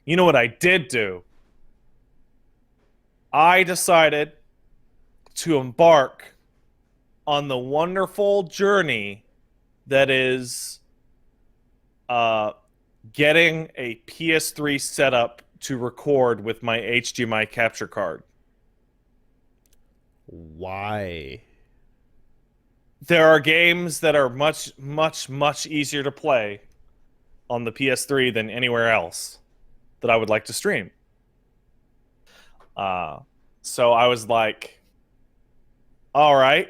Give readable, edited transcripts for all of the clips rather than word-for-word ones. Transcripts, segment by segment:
You know what I did do? I decided to embark on the wonderful journey that is uh, getting a PS3 setup to record with my HDMI capture card. Why? There are games that are much, much, much easier to play on the PS3 than anywhere else that I would like to stream. Uh, so I was like, all right,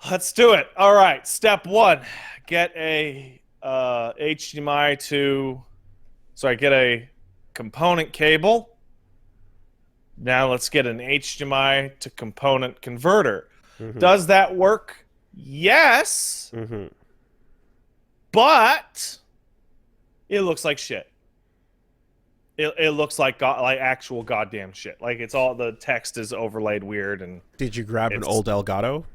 let's do it. All right, step one, get a HDMI to, sorry, get a component cable. Now let's get an HDMI to component converter. Mm-hmm. Does that work? Yes, Mm-hmm. but it looks like shit. It looks like like actual goddamn shit. Like it's all the text is overlaid weird and Did you grab an it's old Elgato?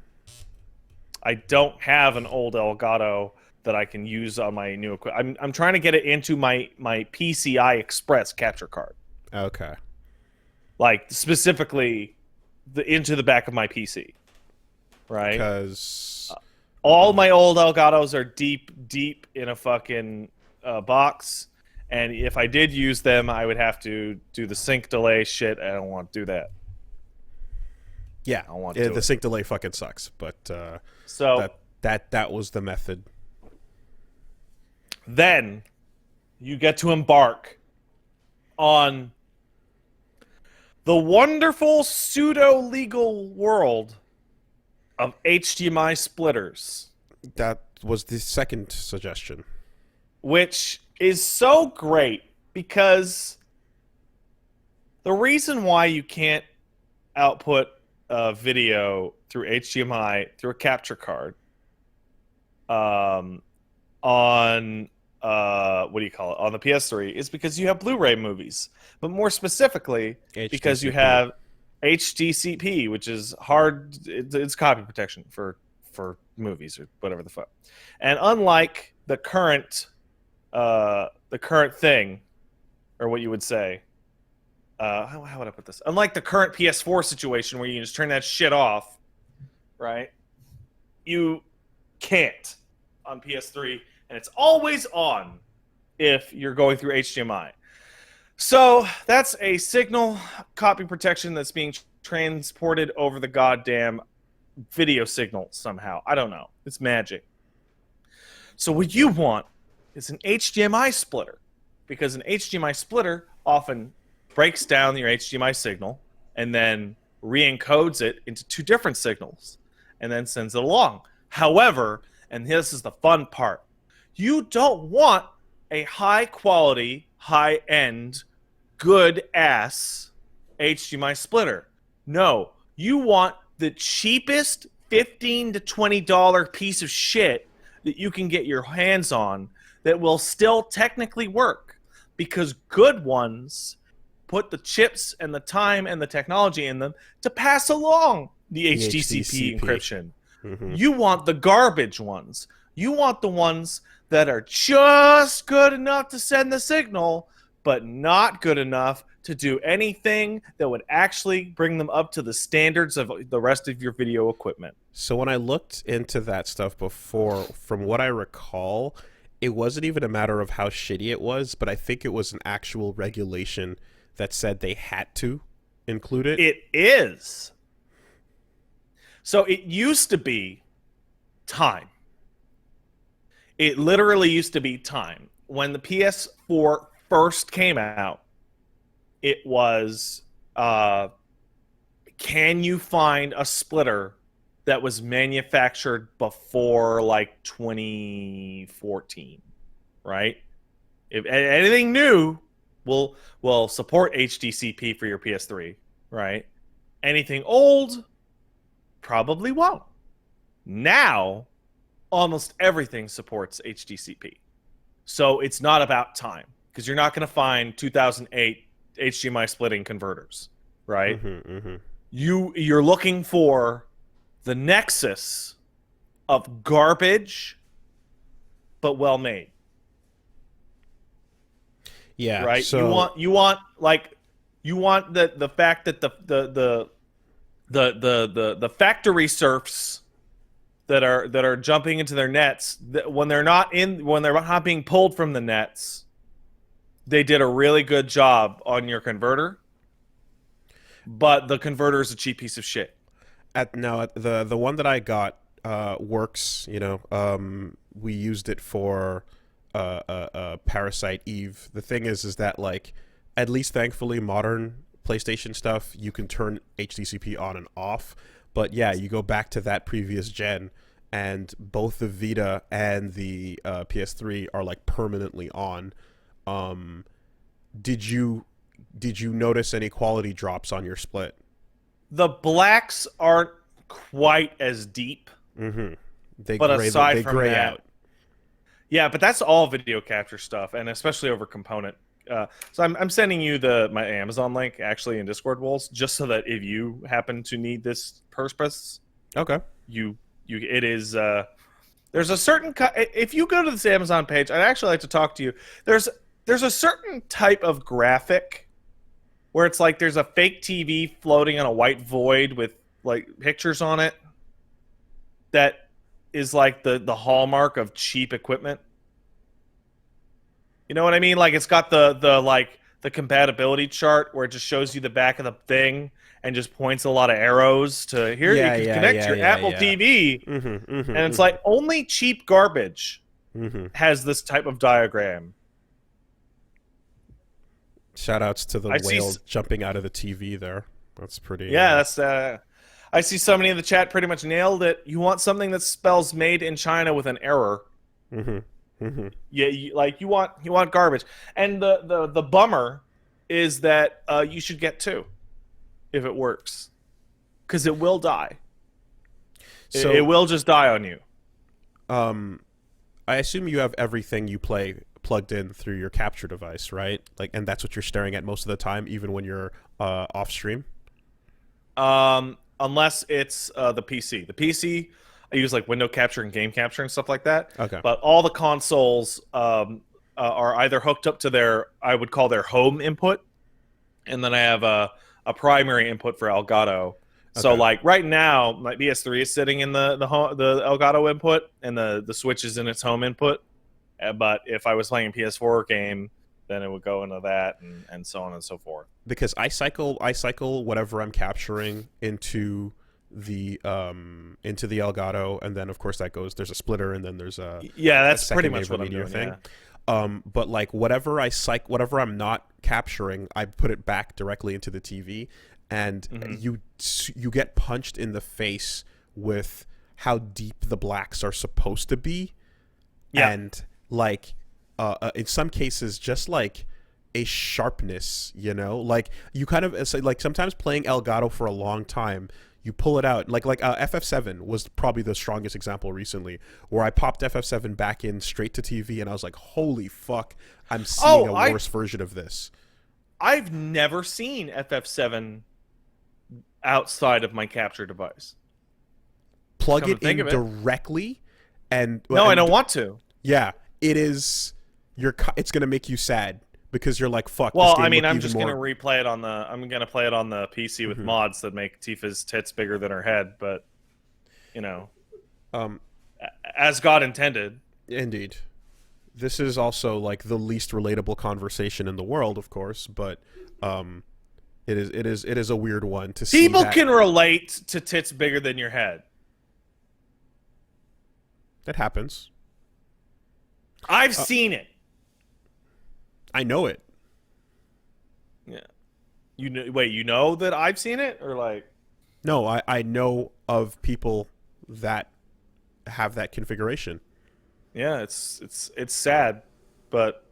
I don't have an old Elgato that I can use on my new equipment. I'm trying to get it into my PCI Express capture card. Okay. Like specifically into the back of my PC, right? Because All my old Elgatos are deep in a fucking box, and if I did use them, I would have to do the sync delay shit. I don't want to do that. yeah, I don't want to do the it. sync delay fucking sucks. But So that was the method. then you get to embark on the wonderful pseudo-legal world of HDMI splitters, That was the second suggestion. which is so great because the reason why you can't output a video through HDMI through a capture card on what do you call it, on the PS3 is because you have Blu-ray movies, but more specifically because you HDCP. have HDCP, which is hard. It's copy protection for movies or whatever the fuck. And unlike the current thing, or what you would say, how would I put this? Unlike the current PS4 situation where you can just turn that shit off, right? You can't on PS3, and it's always on if you're going through HDMI. So that's a signal copy protection that's being transported over the goddamn video signal somehow. I don't know. It's magic. So what you want is an HDMI splitter, because an HDMI splitter often breaks down your HDMI signal and then re-encodes it into two different signals and then sends it along. However, and this is the fun part, you don't want a high quality, high end, good ass HDMI splitter. No, you want the cheapest $15 to $20 piece of shit that you can get your hands on that will still technically work, because good ones put the chips and the time and the technology in them to pass along the The HDCP HDCP. encryption. Mm-hmm. You want the garbage ones. You want the ones that are just good enough to send the signal, but not good enough to do anything that would actually bring them up to the standards of the rest of your video equipment. So when I looked into that stuff before, from what I recall, it wasn't even a matter of how shitty it was, but I think it was an actual regulation that said they had to include it. It is. So it used to be time. It literally used to be time. When the PS4 first came out, it was can you find a splitter that was manufactured before like 2014, right? If anything new will support HDCP for your PS3, right? Anything old probably won't. Now, almost everything supports HDCP. So it's not about time, because you're not going to find 2008 HDMI splitting converters, right? Mm-hmm, mm-hmm. You're looking for the nexus of garbage but well made. Yeah. right? So You want the fact that the factory serfs that are jumping into their nets, when they're not being pulled from the nets, they did a really good job on your converter, but the converter is a cheap piece of shit. the one that I got works. You know, we used it for Parasite Eve. The thing is that like, at least thankfully, modern PlayStation stuff, you can turn HDCP on and off. But yeah, you go back to that previous gen, and both the Vita and the PS3 are like permanently on. Um, did you notice any quality drops on your split? The blacks aren't quite as deep, Mm-hmm. but aside They from gray that, out. yeah, but that's all video capture stuff, and especially over component. So I'm sending you my Amazon link actually in Discord, Wolves, just so that if you happen to need this purpose, Okay. it is. There's a certain if you go to this Amazon page, I'd actually like to talk to you. There's a certain type of graphic where it's like there's a fake TV floating on a white void with like pictures on it that is like the hallmark of cheap equipment. You know what I mean? Like it's got the compatibility chart where it just shows you the back of the thing and just points a lot of arrows to here you Yeah, can yeah, connect yeah, your yeah, Apple yeah. TV, Mm-hmm, mm-hmm, and it's like only cheap garbage mm-hmm. has this type of diagram. Shout outs to the I see whale jumping out of the TV there. That's pretty. Yeah, that's I see somebody in the chat pretty much nailed it. You want something that spells made in China with an error. Mm-hmm. Mm-hmm. Yeah, you want garbage. And the bummer is that you should get two if it works, because it will die. So It will just die on you. I assume you have everything you play plugged in through your capture device, right? Like, and that's what you're staring at most of the time, even when you're off stream. Unless it's the PC. The PC, I use like window capture and game capture and stuff like that. Okay. But all the consoles are either hooked up to I would call their home input, and then I have a primary input for Elgato. So Okay. like right now, my PS3 is sitting in the Elgato input, and the Switch is in its home input. But if I was playing a PS4 game, then it would go into that, and so on and so forth. Because I cycle whatever I'm capturing into the Elgato, and then of course there's a splitter, and then there's That's a pretty second much what I'm media doing. thing. Yeah. But like whatever I'm not capturing, I put it back directly into the TV, and you get punched in the face with how deep the blacks are supposed to be, and like in some cases just like a sharpness, you know, like you kind of, it's like sometimes playing Elgato for a long time, you pull it out like FF7 was probably the strongest example recently, where I popped FF7 back in straight to TV, and I was like, holy fuck, I'm seeing a worse version of this. I've never seen FF7 outside of my capture device. Plug it in directly, and I don't want to. Yeah, it is. It's gonna make you sad because you're like, fuck. Well, this game I mean, I'm even just more... gonna replay it on the. I'm gonna play it on the PC with mods that make Tifa's tits bigger than her head, but you know, as God intended. Indeed. This is also like the least relatable conversation in the world, of course, but it is a weird one to see. People can relate to tits bigger than your head. That happens. I've seen it. I know it. Yeah. You know that I've seen it, or like? No, I know of people that have that configuration. Yeah, it's sad, but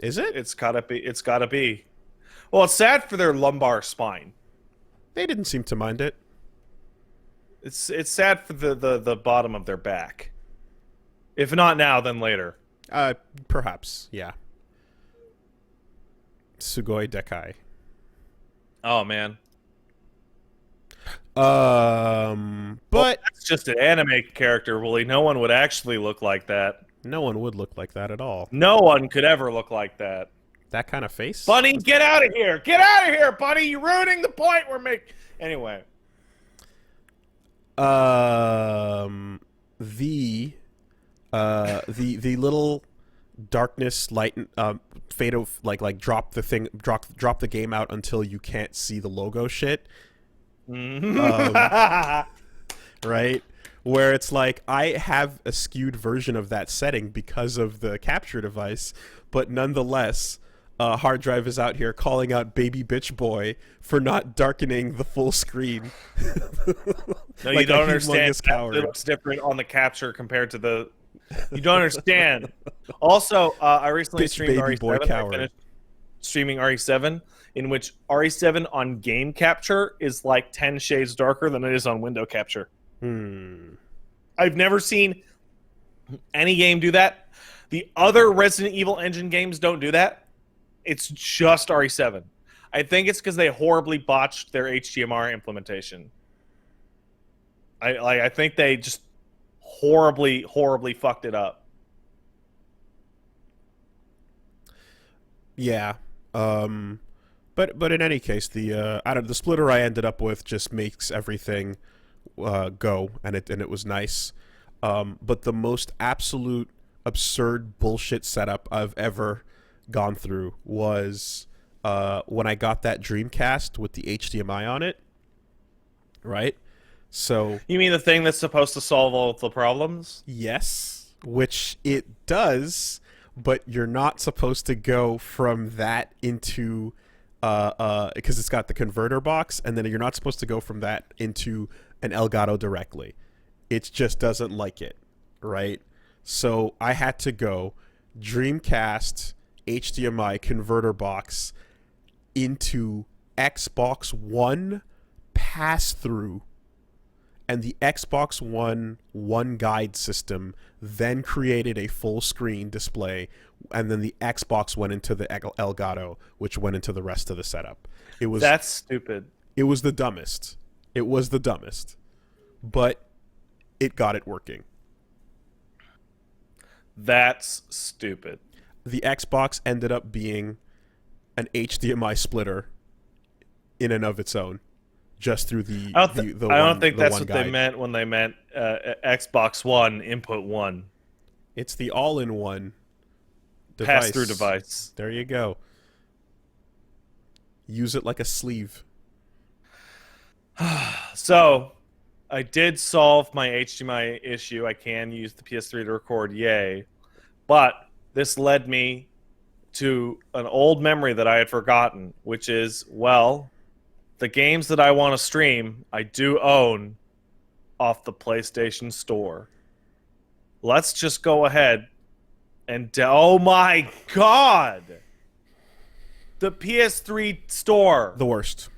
is it? It's gotta be. Well, it's sad for their lumbar spine. They didn't seem to mind it. It's sad for the bottom of their back. If not now, then later. Perhaps, yeah. Sugoi Dekai. Oh man. But that's just an anime character, Woolie. No one would actually look like that. No one would look like that at all. No one could ever look like that. That kind of face? Bunny, get out of here! Get out of here, Bunny! You're ruining the point we're making. Anyway. The little darkness light fade of drop the game out until you can't see the logo shit. Right? Where it's like, I have a skewed version of that setting because of the capture device, but nonetheless, hard drive is out here calling out baby bitch boy for not darkening the full screen. No, Like you don't a understand. humongous coward. It looks different on the capture compared to the. You don't understand. Also, I recently Bitch streamed baby boy RE7. I coward. finished streaming RE7, in which RE7 on game capture is like 10 shades darker than it is on window capture. I've never seen any game do that. The other Resident Evil engine games don't do that. It's just RE7. I think it's because they horribly botched their HDMR implementation. I think they just horribly fucked it up. Yeah. But in any case, the splitter I ended up with just makes everything go, and it was nice. But the most absolute absurd bullshit setup I've ever gone through was when I got that Dreamcast with the HDMI on it. Right? So You mean the thing that's supposed to solve all of the problems? yes, which it does, but you're not supposed to go from that into because it's got the converter box, and then you're not supposed to go from that into an Elgato directly. It just doesn't like it, right? So I had to go Dreamcast HDMI converter box into Xbox One pass-through, and the Xbox One guide system then created a full screen display, and then the Xbox went into the Elgato, which went into the rest of the setup. That's stupid. It was the dumbest. It was the dumbest. But it got it working. That's stupid. The Xbox ended up being an HDMI splitter in and of its own, just through the I don't think that's what guide. they meant when they meant Xbox One input 1. It's the all-in-one device. Pass-through device. There you go. Use it like a sleeve. So, I did solve my HDMI issue. I can use the PS3 to record, yay. But this led me to an old memory that I had forgotten, which is, well, the games that I want to stream, I do own off the PlayStation Store. Let's just go ahead and... oh my god! The PS3 Store. The worst.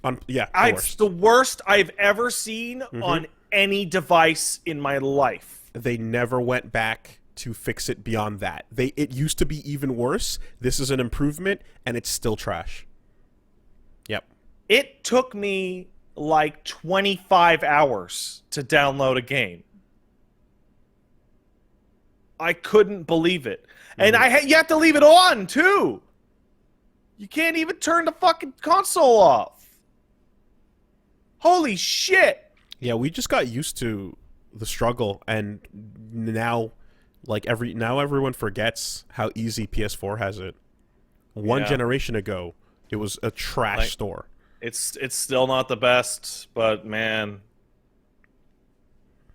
The It's worst. the worst I've ever seen on any device in my life. They never went back to fix it beyond that. It used to be even worse. This is an improvement, and it's still trash. Yep. It took me like 25 hours to download a game. I couldn't believe it. And you have to leave it on, too. You can't even turn the fucking console off. Holy shit. Yeah, we just got used to the struggle, and now everyone forgets how easy PS4 has it. One generation ago, it was a trash store. It's still not the best, but man,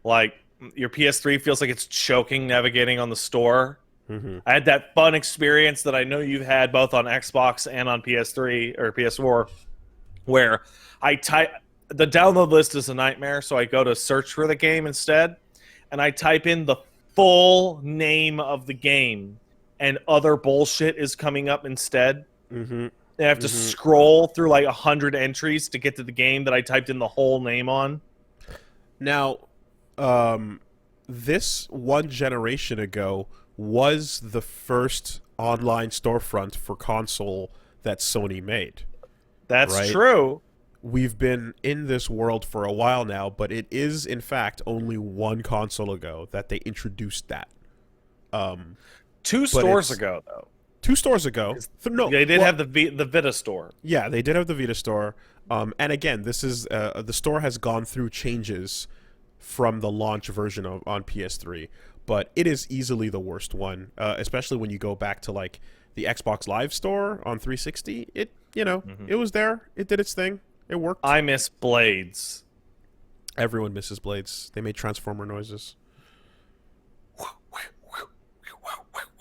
like your PS3 feels like it's choking navigating on the store. I had that fun experience that I know you've had both on Xbox and on PS3 or PS4, where the download list is a nightmare, so I go to search for the game instead, and I type in the full name of the game, and other bullshit is coming up instead. I have to scroll through like 100 entries to get to the game that I typed in the whole name on. Now, this one generation ago was the first online storefront for console that Sony made. That's true. We've been in this world for a while now, but it is, in fact, only one console ago that they introduced that. 2 stores ago, though. 2 stores ago. No, They did have the Vita store. Yeah, they did have the Vita store. And again, this is the store has gone through changes from the launch version on PS3, but it is easily the worst one, especially when you go back to like the Xbox Live store on 360. It it was there. It did its thing. It worked. I miss Blades. Everyone misses Blades. They made Transformer noises.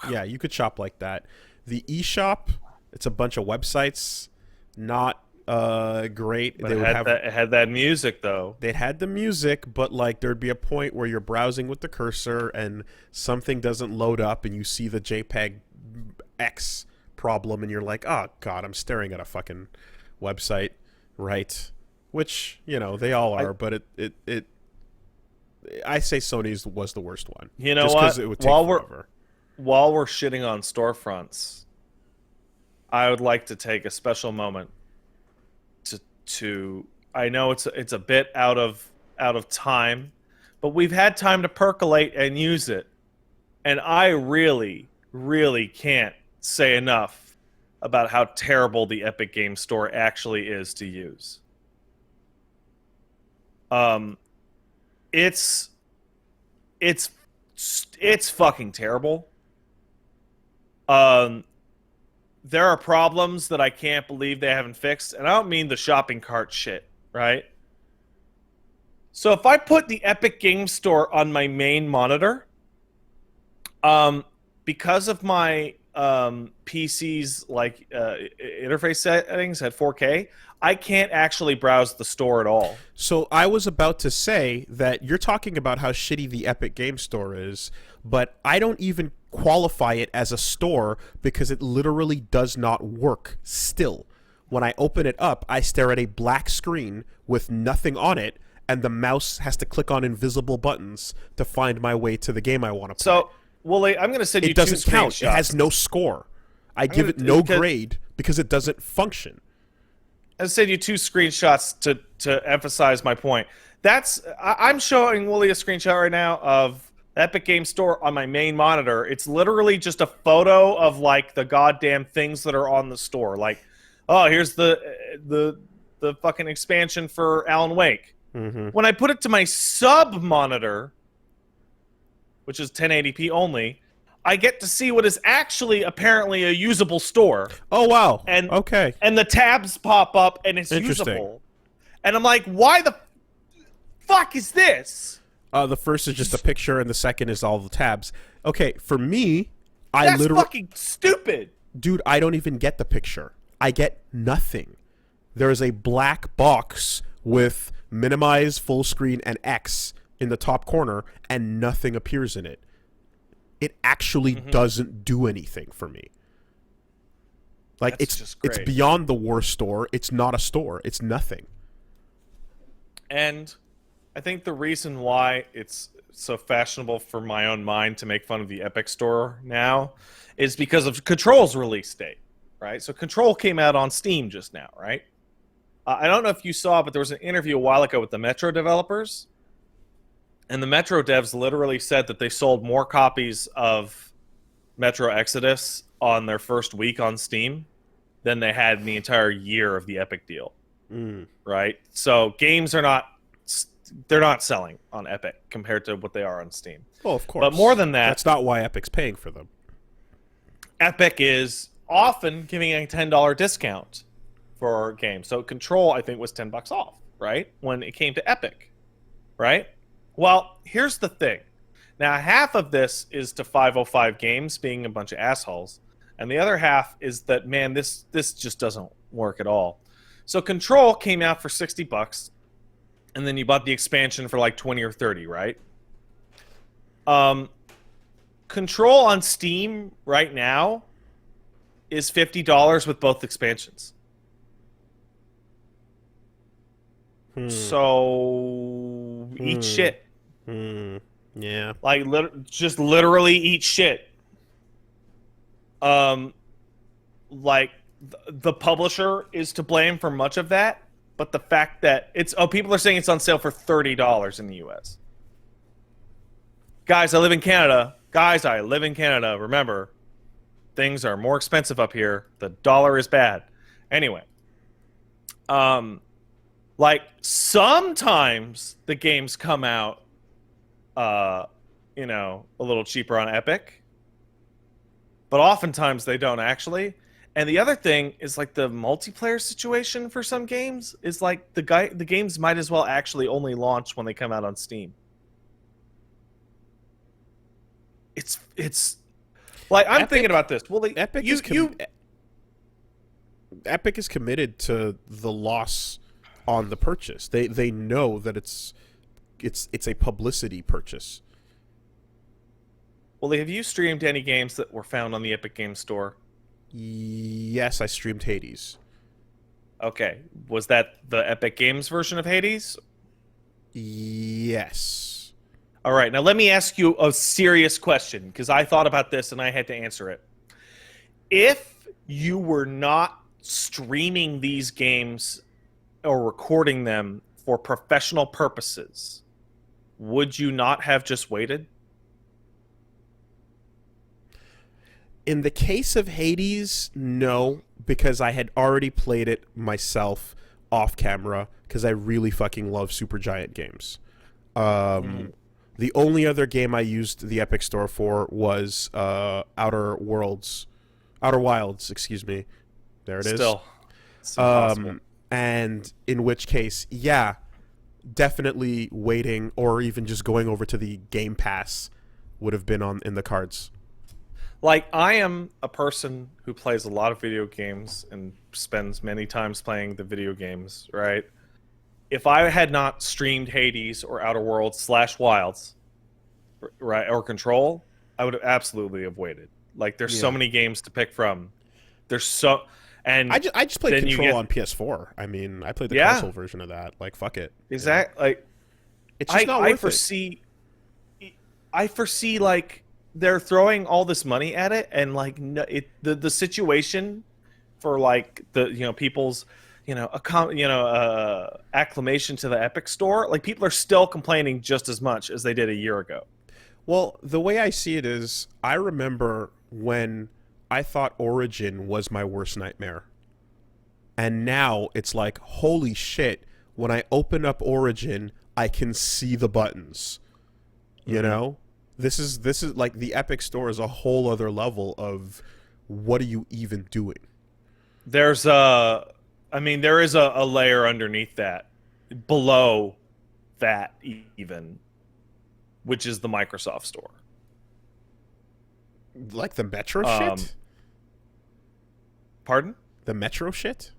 Yeah, you could shop like that. The eShop, it's a bunch of websites, not great. But it had that music though. They had the music, but like there'd be a point where you're browsing with the cursor and something doesn't load up, and you see the JPEG X problem, and you're like, oh god, I'm staring at a fucking website, right? Which they all are, but it I say Sony's was the worst one. You know just what? It would take forever. While we're shitting on Storefronts, I would like to take a special moment to I know it's a bit out of time, but we've had time to percolate and use it, and I really, really can't say enough about how terrible the Epic Games Store actually is to use. It's fucking terrible. There are problems that I can't believe they haven't fixed, and I don't mean the shopping cart shit, right? So if I put the Epic Games Store on my main monitor, because of my PC's interface settings at 4K, I can't actually browse the store at all. So I was about to say that you're talking about how shitty the Epic Games Store is, but I don't even qualify it as a store because it literally does not work still. When I open it up, I stare at a black screen with nothing on it, and the mouse has to click on invisible buttons to find my way to the game I want to play. So, Woolie, I'm going to send you two screenshots. It doesn't count. It has no score. I give it no grade because it doesn't function. I send you 2 screenshots to emphasize my point. I'm showing Woolie a screenshot right now of the Epic Games Store on my main monitor. It's literally just a photo of like the goddamn things that are on the store. Like, oh, here's the fucking expansion for Alan Wake. Mm-hmm. When I put it to my sub monitor, which is 1080p only, I get to see what is actually apparently a usable store. Oh, wow. And okay. And the tabs pop up and it's usable. And I'm like, why the fuck is this? The first is just a picture and the second is all the tabs. Okay, for me, That's fucking stupid. Dude, I don't even get the picture. I get nothing. There is a black box with minimize, full screen, and X in the top corner, and nothing appears in it. It actually doesn't do anything for me. Like, it's beyond the war store. It's not a store. It's nothing. And I think the reason why it's so fashionable for my own mind to make fun of the Epic Store now is because of Control's release date, right? So Control came out on Steam just now, right? I don't know if you saw, but there was an interview a while ago with the Metro developers. And the Metro devs literally said that they sold more copies of Metro Exodus on their first week on Steam than they had in the entire year of the Epic deal. Right? So games are not selling on Epic compared to what they are on Steam. Well, of course. But more than that, that's not why Epic's paying for them. Epic is often giving a $10 discount for games. So Control, I think, was $10 off, right? When it came to Epic, right? Well, here's the thing. Now, half of this is to 505 Games being a bunch of assholes, and the other half is that, man, this just doesn't work at all. So Control came out for $60, and then you bought the expansion for like 20 or 30, right? Control on Steam right now is $50 with both expansions. So eat shit. Yeah. Like just literally eat shit. Like the publisher is to blame for much of that, but the fact that people are saying it's on sale for $30 in the US. Guys, I live in Canada. Remember, things are more expensive up here. The dollar is bad. Anyway, like sometimes the games come out, you know, a little cheaper on Epic, but oftentimes they don't actually. And the other thing is like the multiplayer situation for some games is like the games might as well actually only launch when they come out on Steam. It's like I'm thinking about this. Well, Epic is committed to the loss on the purchase. They know that it's a publicity purchase. Well, have you streamed any games that were found on the Epic Games Store? Yes, I streamed Hades. Okay. Was that the Epic Games version of Hades? Yes. All right. Now, let me ask you a serious question, because I thought about this and I had to answer it. If you were not streaming these games or recording them for professional purposes, would you not have just waited? In the case of Hades, no, because I had already played it myself off camera because I really fucking love Supergiant games. The only other game I used the Epic Store for was Outer Wilds, excuse me. There it is. Still, it's impossible. And in which case, yeah, definitely waiting or even just going over to the Game Pass would have been in the cards. Like, I am a person who plays a lot of video games and spends many times playing the video games, right? If I had not streamed Hades or Outer Worlds / Wilds, right, or Control, I would have absolutely have waited. Like, there's so many games to pick from. There's so... And I just played Control on PS4. I mean, I played the console version of that. Like, fuck it. Exactly. Like, it's just not worth it. I foresee, like, they're throwing all this money at it, and like the situation for like the people's acclamation to the Epic Store, like people are still complaining just as much as they did a year ago. Well, the way I see it is, I remember when I thought Origin was my worst nightmare, and now it's like, holy shit! When I open up Origin, I can see the buttons. You know. This is like the Epic Store is a whole other level of what are you even doing? There is a layer underneath that, below that even, which is the Microsoft Store. Like the Metro shit? Pardon? The Metro shit?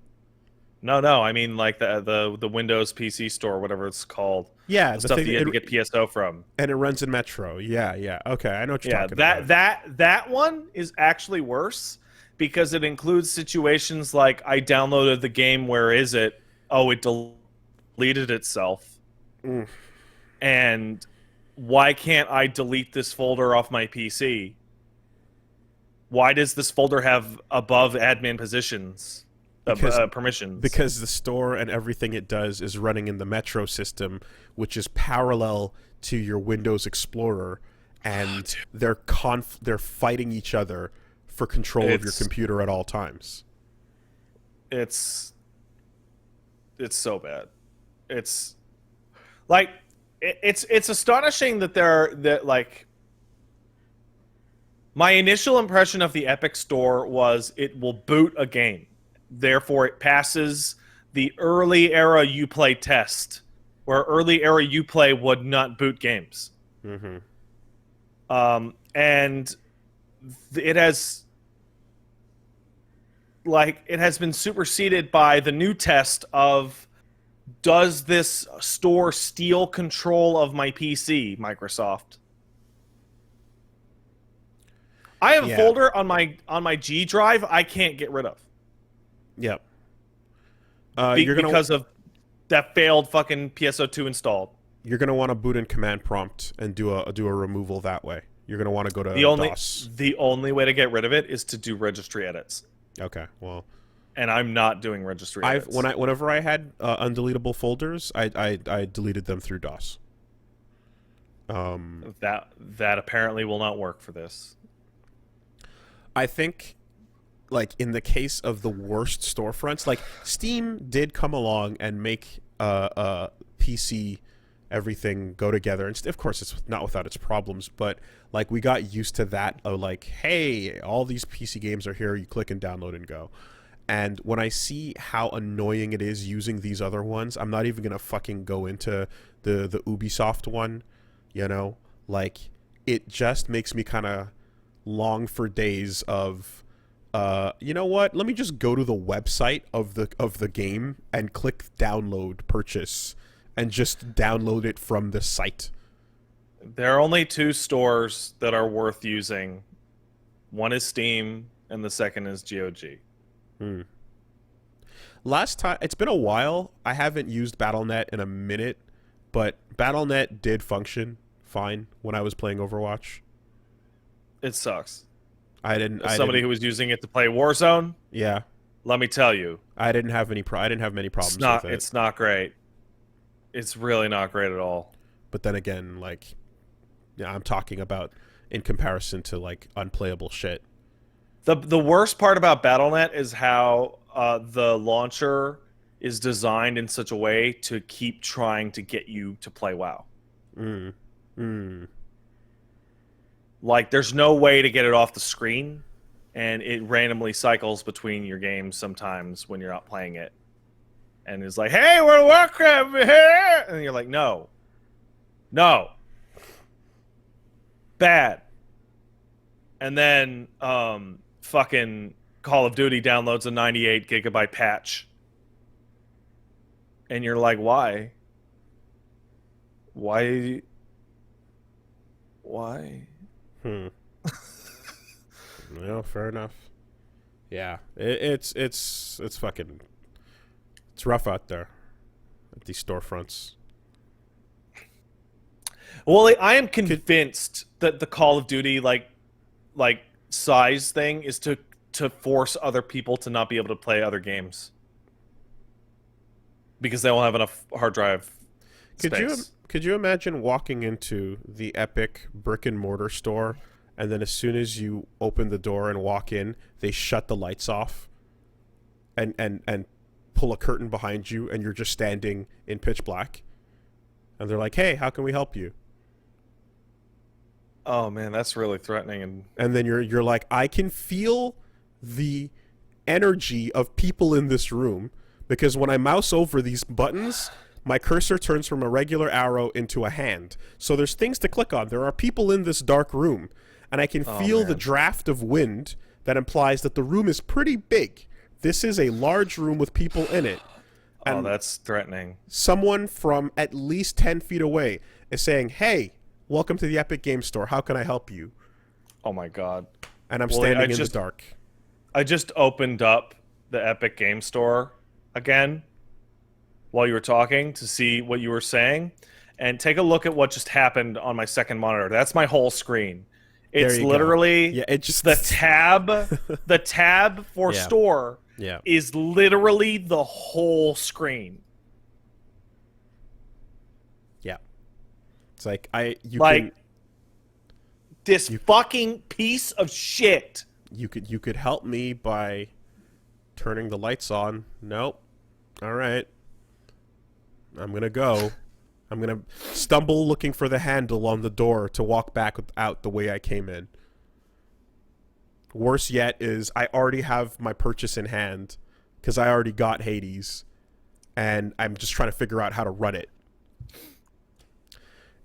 No, I mean like the Windows PC Store, whatever it's called. Yeah, the stuff that you had to get PSO from. And it runs in Metro. Yeah. Okay, I know what you're talking about. That one is actually worse because it includes situations like I downloaded the game, where is it? Oh, it deleted itself. And why can't I delete this folder off my PC? Why does this folder have above admin positions? Permissions. Because the store and everything it does is running in the Metro system, which is parallel to your Windows Explorer, and they're fighting each other for control of your computer at all times. It's so bad. It's like it's astonishing that like my initial impression of the Epic Store was it will boot a game. Therefore, it passes the early era Uplay test, where early era Uplay would not boot games. Mm-hmm. And it has been superseded by the new test of, does this store steal control of my PC, Microsoft? I have a folder on my G drive I can't get rid of. Yep. Because of that failed fucking PSO2 installed. You're gonna want to boot in command prompt and do a removal that way. You're gonna want to go to DOS. The only way to get rid of it is to do registry edits. Okay, well, and I'm not doing registry edits. Whenever I had undeletable folders, I deleted them through DOS. That apparently will not work for this. I think, like, in the case of the worst storefronts, like, Steam did come along and make PC everything go together, and of course it's not without its problems, but like we got used to that of like, hey, all these PC games are here, you click and download and go. And when I see how annoying it is using these other ones, I'm not even gonna fucking go into the Ubisoft one, you know, like it just makes me kind of long for days of you know what, let me just go to the website of the game and click download purchase and just download it from the site. There are only two stores that are worth using. One is Steam, and the second is GOG. Last time, it's been a while. I haven't used BattleNet in a minute, but BattleNet did function fine when I was playing Overwatch. It sucks. As somebody who was using it to play Warzone, yeah, let me tell you, I didn't have many problems with it. It's not great. It's really not great at all. But then again, like, yeah, I'm talking about in comparison to like unplayable shit. The worst part about BattleNet is how the launcher is designed in such a way to keep trying to get you to play WoW. Like, there's no way to get it off the screen, and it randomly cycles between your games sometimes when you're not playing it. And it's like, hey, we're Warcraft here! And you're like, no. No. Bad. And then fucking Call of Duty downloads a 98 gigabyte patch. And you're like, why? Why? Well, fair enough. Yeah, it's fucking, it's rough out there at these storefronts. Well, I am convinced that the Call of Duty like size thing is to force other people to not be able to play other games because they won't have enough hard drive space. Could you imagine walking into the Epic brick and mortar store, and then as soon as you open the door and walk in, they shut the lights off and pull a curtain behind you, and you're just standing in pitch black, and they're like, hey, how can we help you? Oh man, that's really threatening. And then you're like, I can feel the energy of people in this room, because when I mouse over these buttons, my cursor turns from a regular arrow into a hand. So there's things to click on. There are people in this dark room, and I can feel the draft of wind that implies that the room is pretty big. This is a large room with people in it. And that's threatening. Someone from at least 10 feet away is saying, hey, welcome to the Epic Game Store. How can I help you? Oh my god. And I'm standing in the dark. I just opened up the Epic Game Store again while you were talking to see what you were saying, and take a look at what just happened on my second monitor. That's my whole screen. It's literally the tab for store is literally the whole screen. Yeah. It's like this fucking piece of shit. You could help me by turning the lights on. Nope. All right. I'm going to go. I'm going to stumble looking for the handle on the door to walk back out the way I came in. Worse yet is I already have my purchase in hand because I already got Hades, and I'm just trying to figure out how to run it.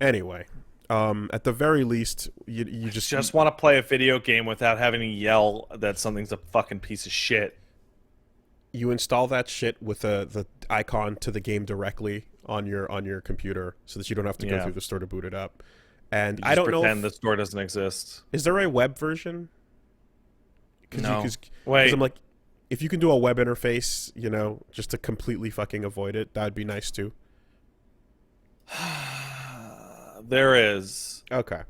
Anyway, at the very least, you just want to play a video game without having to yell that something's a fucking piece of shit. You install that shit with the icon to the game directly on your computer, so that you don't have to go through the store to boot it up. And I don't know. Pretend the store doesn't exist. Is there a web version? No. Wait. I'm like, if you can do a web interface, you know, just to completely fucking avoid it, that would be nice too. There is. Okay.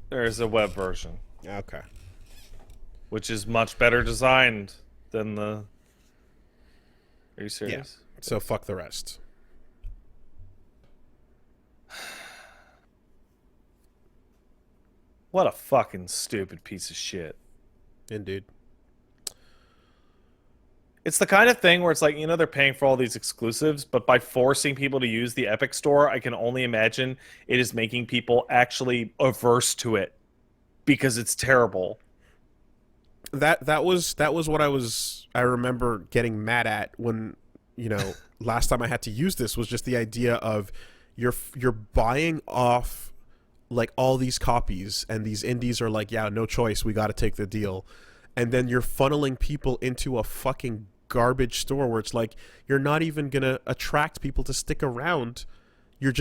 There is a web version. Okay. Which is much better designed than the... Are you serious? Yeah. So fuck the rest. What a fucking stupid piece of shit. Indeed. It's the kind of thing where it's like, they're paying for all these exclusives, but by forcing people to use the Epic Store, I can only imagine it is making people actually averse to it because it's terrible. That was what I remember getting mad at when, last time I had to use this was just the idea of you're buying off like all these copies, and these indies are like, yeah, no choice, we got to take the deal. And then you're funneling people into a fucking garbage store where it's like you're not even going to attract people to stick around. You're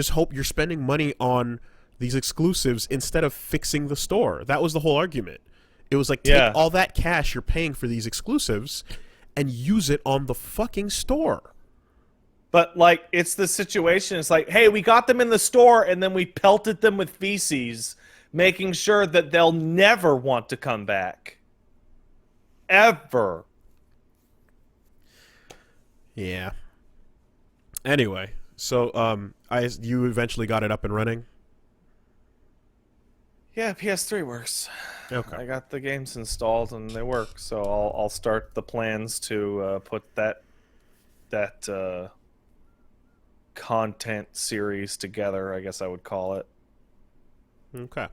spending money on these exclusives instead of fixing the store. That was the whole argument. It was like, take all that cash you're paying for these exclusives and use it on the fucking store. But, like, it's the situation. It's like, hey, we got them in the store, and then we pelted them with feces, making sure that they'll never want to come back. Ever. Yeah. Anyway, so you eventually got it up and running? Yeah, PS3 works. Okay. I got the games installed, and they work, so I'll start the plans to put that content series together, I guess I would call it. Okay.